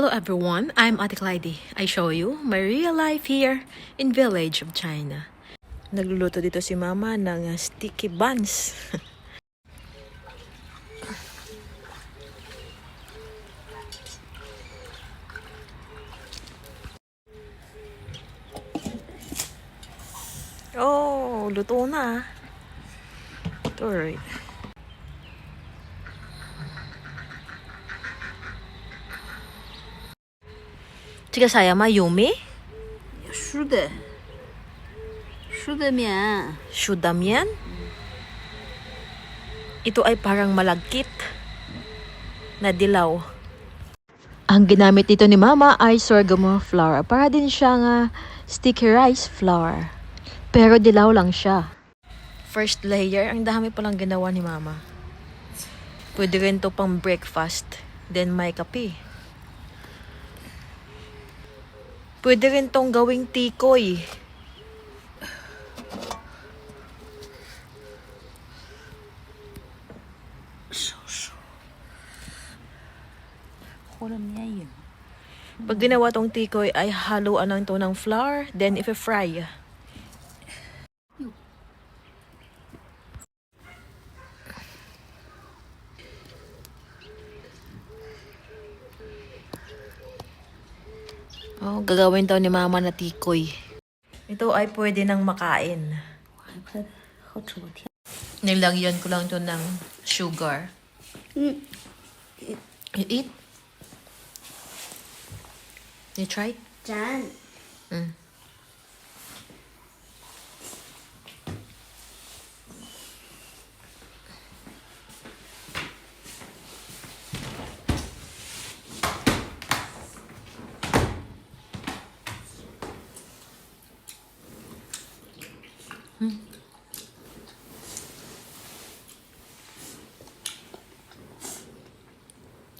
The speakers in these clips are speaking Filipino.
Hello everyone, I'm Ate Clyde. I show you my real life here in Village of China. Nagluluto dito si Mama ng sticky buns. Oh, luto na. Alright. 这个啥呀嘛？油梅？熟的面。 Shudamian? Ito ay parang malagkit na dilaw. Ang ginamit dito ni Mama ay sorghum flour. Para din siyang sticky rice flour. Pero dilaw lang siya. First layer, ang dami palang ginawa ni Mama. Pwede rin to pang breakfast. Then may kape. Pwede rin tong gawing tikoy. Pag ginawa tong tikoy ay haluan lang to ng flour, then i-fry. Oh, gagawin daw ni Mama na tikoy. Ito ay pwede nang makain. Nilagyan ko lang to ng sugar. You eat? You try? 蘸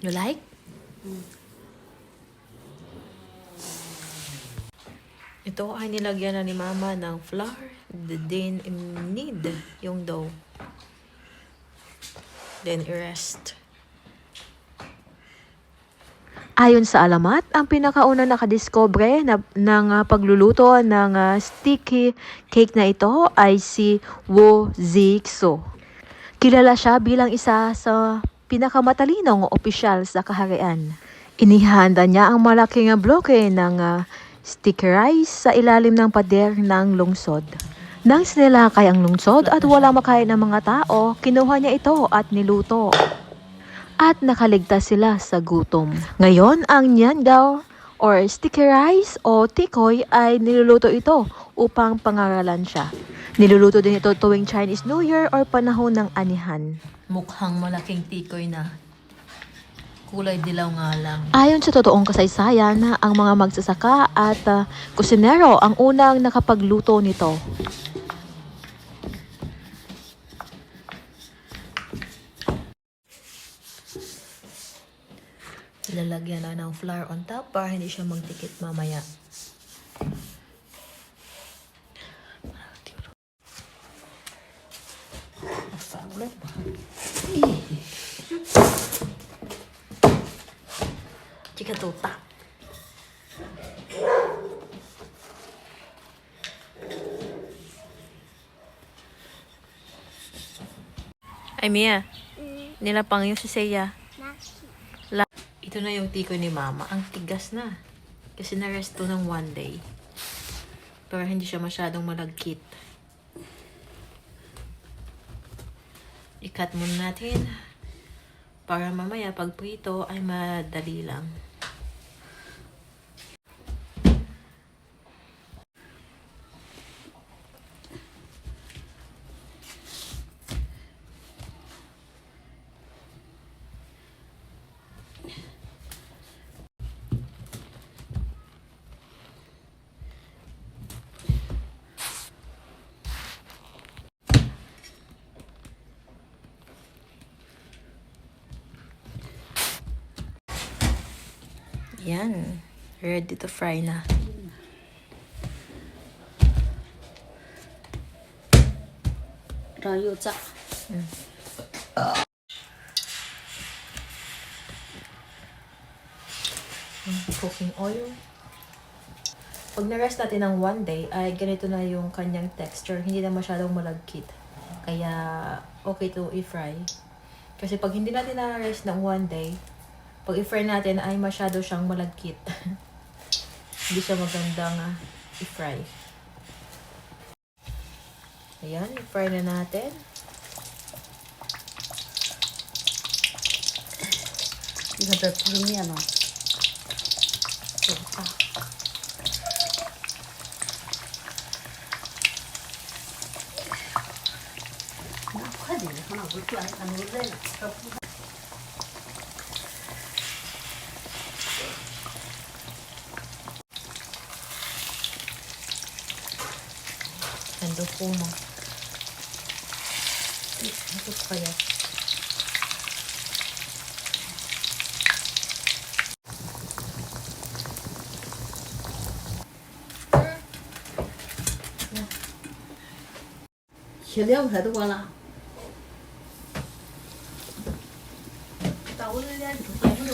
You like? Ito ay nilagyan na ni Mama ng flour. Then, need yung dough. Then, i-rest. Ayon sa alamat, ang pinakauna nakadiscover ng pagluluto ng sticky cake na ito ay si Wu Zixu. Kilala siya bilang isa sa pinakamatalinong opisyal sa kaharian. Inihanda niya ang malaking bloke ng sticky rice sa ilalim ng pader ng lungsod. Nang sinilakay ang lungsod at wala makain ng mga tao, kinuha niya ito at niluto. At nakaligtas sila sa gutom. Ngayon, ang niangao or sticky rice o tikoy ay niluluto ito upang pangaralan siya. Niluluto din ito tuwing Chinese New Year or panahon ng anihan. Mukhang malaking tikoy na. Kulay dilaw nga lang. Ayon sa totoong kasaysayan, ang mga magsasaka at kusinero ang unang nakapagluto nito. Lalagyan na ng flour on top para hindi siya magdikit mamaya. Chika tuta. Ay, Mia. Nilapang yung si Seiya. Ito na yung tikoy ni Mama. Ang tigas na. Kasi na-rest to ng 1 day. Para hindi siya masyadong malagkit. I-cut muna natin. Para mamaya pag prito ay madali lang. Yan. Ready to fry na. Rayo cha. cooking oil. Pag na-rest natin ng 1 day, ay ganito na yung kanyang texture. Hindi na masyadong malagkit. Kaya, okay to i-fry. Kasi pag hindi natin na-rest ng 1 day, pag i-fry natin ay masyado siyang malagkit. Hindi siya magandang i-fry. Ayan, i-fry na natin. 이거 더 부르면 나까지 하나 볼줄 알까 놀래나. Ando po mo. Ito kaya. 실력 해도 거나. 나 오늘 내가 좋다고요.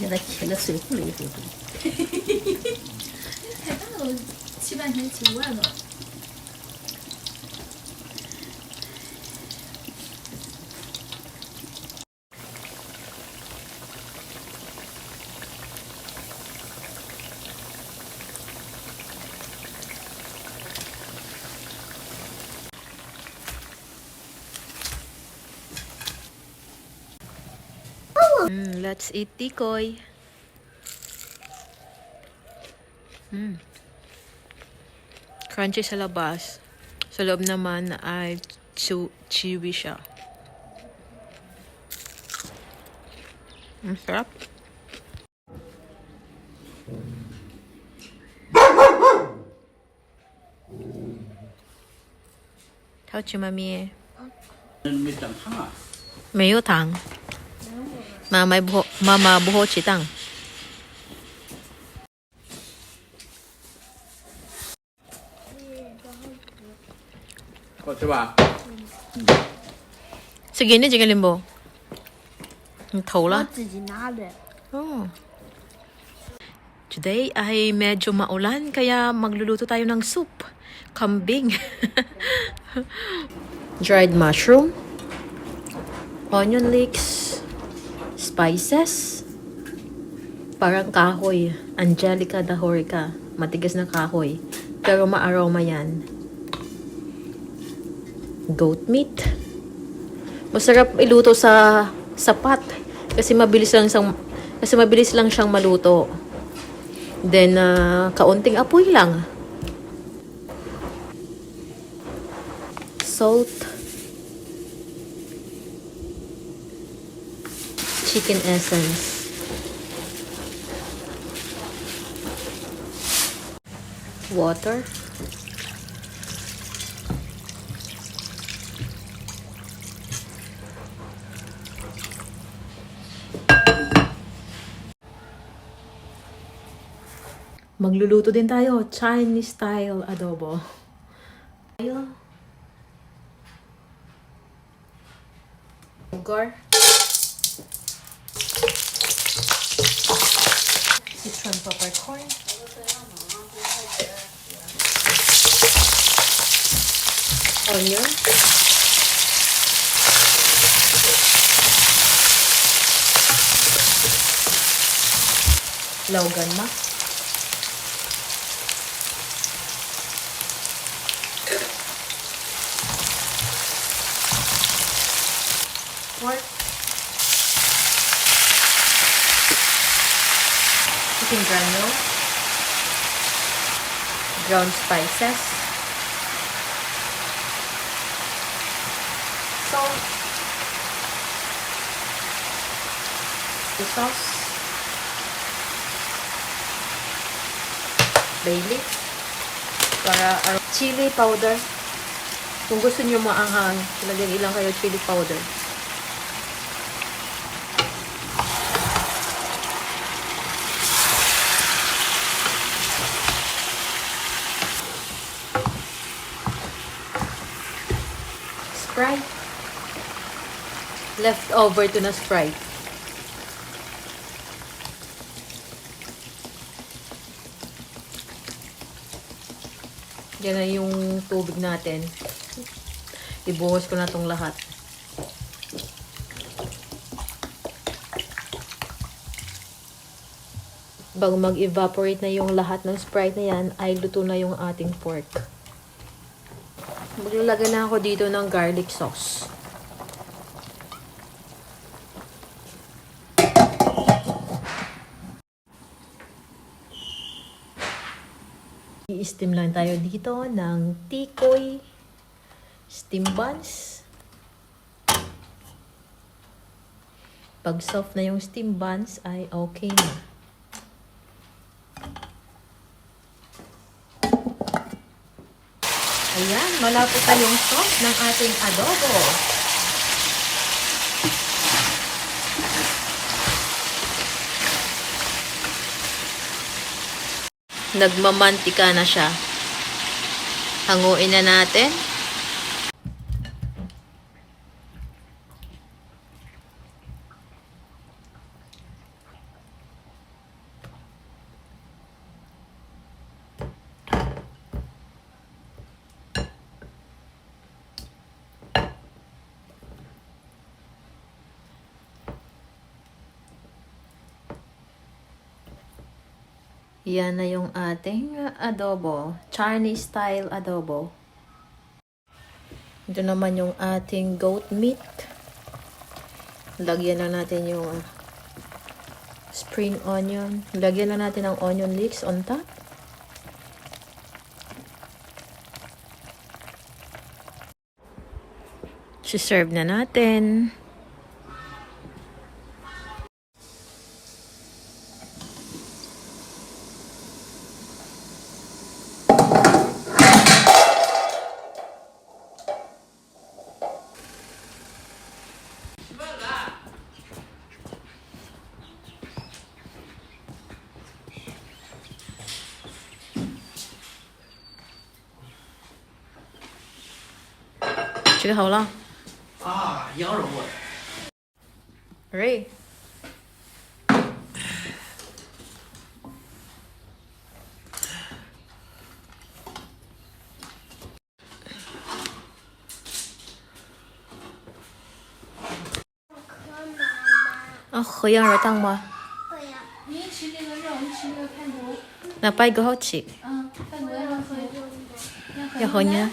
내가 실력 쓸 거를 이거. 七半天起不来了。Let's eat tikoy. Crunchy sa labas. Sa loob naman ay chewy siya. Ang sarap. Tao chi mami. 没整烫啊。没有糖。妈妈不好吃糖。好吃吧？ Sige na, Jigalin mo. Ang taula. 自己拿的。 Oh. Today ay medyo maulan kaya magluluto tayo ng soup. Kambing. Dried mushroom. Onion leeks. Spices. Parang kahoy. Angelica dahorica. Matigas na kahoy. Pero ma-aroma yan. Goat meat. Masarap iluto sa sapat kasi mabilis lang siyang maluto. Then kaunting apoy lang. Salt. Chicken essence. Water. Magluluto din tayo, Chinese style adobo. Sugar. Sichuan peppercorn. Onion. Laugan ma. Pork. Chicken granule. Ground spices. Salt. The sauce. Bay leaf. Para chili powder. Kung gusto niyo maanghang, lagyan ilang kayo chili powder. Sprite. Leftover to na Sprite. Yan na yung tubig natin. Ibuhos ko na tong lahat. Bago mag-evaporate na yung lahat ng Sprite na yan, ay luto na yung ating pork. Maglalagay na ako dito ng garlic sauce. I-steam lang tayo dito ng tikoy steam buns. Pag soft na yung steam buns ay okay na. Ayan, malapot na yung sauce ng ating adobo. Nagmamantika na siya. Hanguin na natin. Yan na yung ating adobo. Chinese style adobo. Ito naman yung ating goat meat. Lagyan na natin yung spring onion. Lagyan na natin ng onion leeks on top. Si-serve na natin. Chị hầu lo. 啊，羊肉味。 Ray. khởi yang rồi tăng mà. 你吃这个肉，你吃这个排骨， Là bay có hot chị. 排骨要喝， Ya hồi nhá.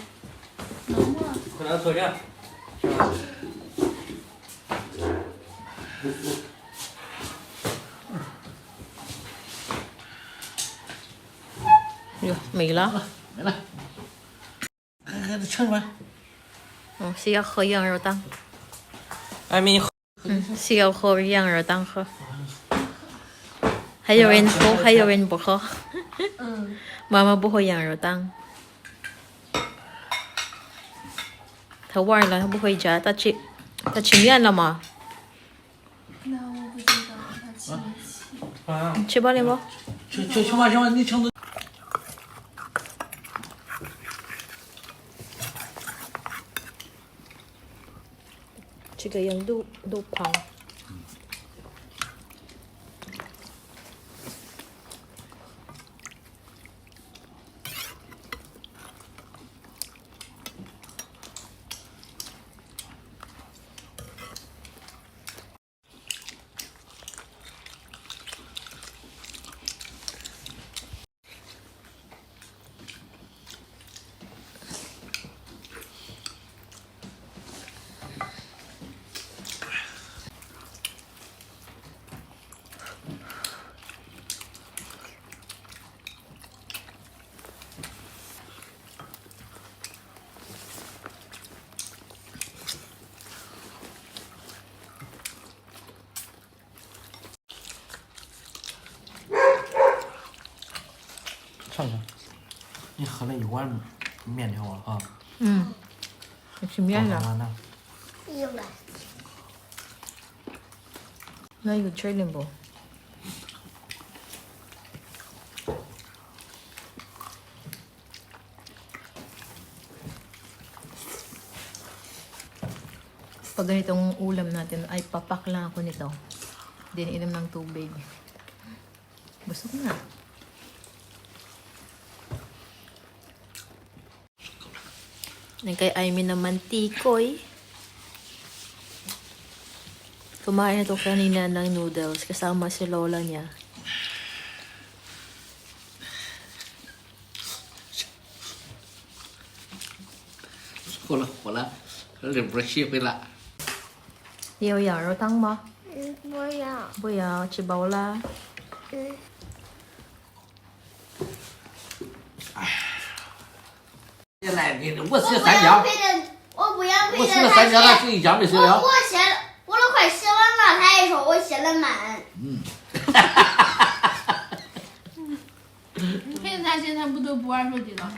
能吗？快来坐这。 Mì lá. 来来，盛出来。 Siya khởi yang rồi tăng. 艾米， Siya khởi yang rồi tăng khởi. 还有人喝，还有人不喝。妈妈不喝羊肉汤。他玩了，他不回家，他吃面了吗？ 那我不知道，他吃没吃？啊，吃饱了不？ 去吧，行吧，你盛都。这个用卤泡。 上去，你喝了一碗面条啊？啊，吃面了。完了。 那有吃了不？ Pag ganitong ulam natin, ay papak lang ako nito. Hindi inom ng tubig. Busog na. Yan kay Aimee naman tikoy. Kumain na to kanina ng noodles kasama si lola niya. Hổ là nó liền brush với lại 你有羊肉汤吗？不要。不要，吃饱了。现在你我我不吃三角，要配的，我不要配的。我吃了三角，他吃一角没吃了。我写了，我都快写完了，他还说我写的慢。配的他现在不都不玩手机了？